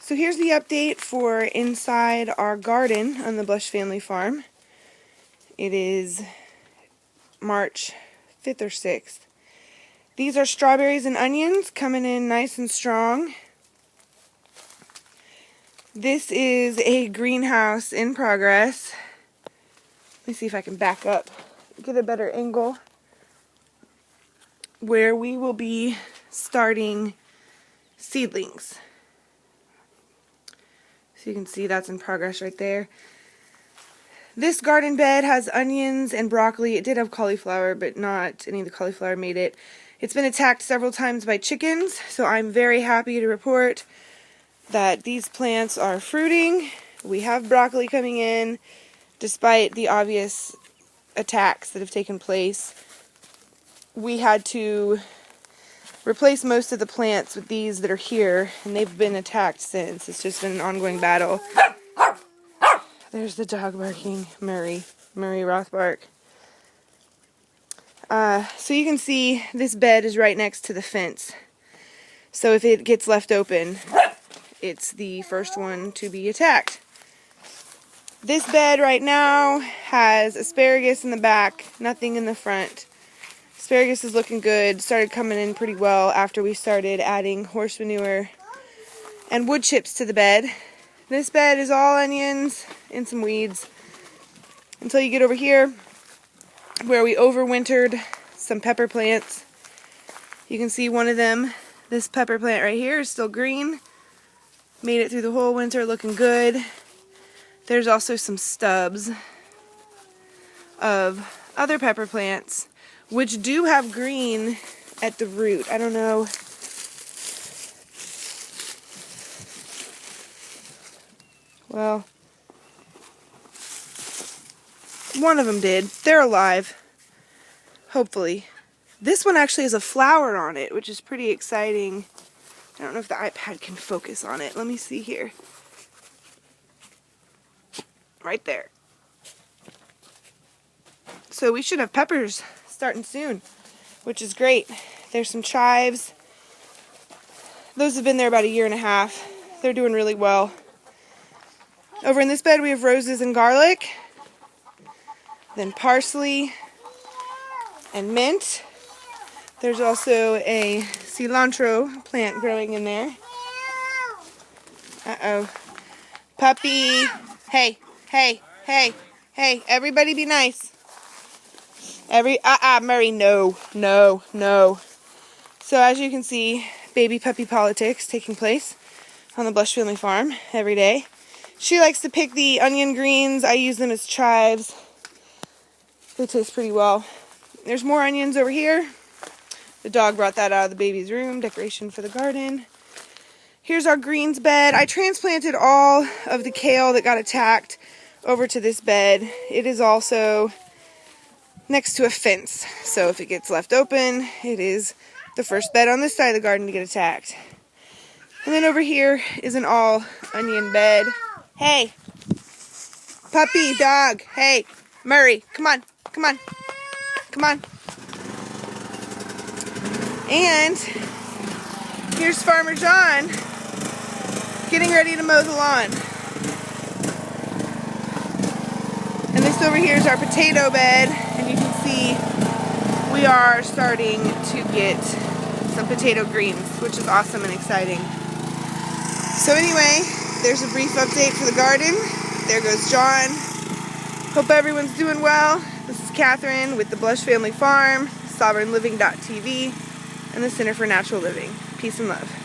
So here's the update for inside our garden on the Blush Family Farm. It is March 5th or 6th. These are strawberries and onions coming in nice and strong. This is a greenhouse in progress. Let me see if I can back up, get a better angle, where we will be starting seedlings. So you can see that's in progress right there. This garden bed has onions and broccoli. It did have cauliflower, but not any of the cauliflower made it. It's been attacked several times by chickens, so I'm very happy to report that these plants are fruiting. We have broccoli coming in, despite the obvious attacks that have taken place. We had to replace most of the plants with these that are here, and they've been attacked since. It's just been an ongoing battle. There's the dog barking, Murray Rothbark. So you can see this bed is right next to the fence. So if it gets left open, it's the first one to be attacked. This bed right now has asparagus in the back, nothing in the front. Asparagus is looking good, started coming in pretty well after we started adding horse manure and wood chips to the bed. This bed is all onions and some weeds until you get over here where we overwintered some pepper plants. You can see one of them, this pepper plant right here, is still green. Made it through the whole winter looking good. There's also some stubs of other pepper plants which do have green at the root. I don't know. Well, one of them did. They're alive. Hopefully. This one actually has a flower on it, which is pretty exciting. I don't know if the iPad can focus on it. Let me see here. Right there. So we should have peppers starting soon, which is great. There's some chives. Those have been there about a year and a half. They're doing really well. Over in this bed we have roses and garlic, then parsley and mint. There's also a cilantro plant growing in there. Uh-oh. Puppy. Hey, hey, hey, hey, everybody be nice. Murray, no. So as you can see, baby puppy politics taking place on the Blush Family Farm every day. She likes to pick the onion greens. I use them as chives. They taste pretty well. There's more onions over here. The dog brought that out of the baby's room, decoration for the garden. Here's our greens bed. I transplanted all of the kale that got attacked over to this bed. It is also next to a fence, so if it gets left open, it is the first bed on this side of the garden to get attacked. And then over here is an all onion bed. Hey, puppy, dog, hey, Murray, come on. And here's Farmer John getting ready to mow the lawn. And this over here is our potato bed, and you can see we are starting to get some potato greens, which is awesome and exciting. So anyway, there's a brief update for the garden. There goes John. Hope everyone's doing well. This is Catherine with the Blush Family Farm, SovereignLiving.tv, and the Center for Natural Living. Peace and love.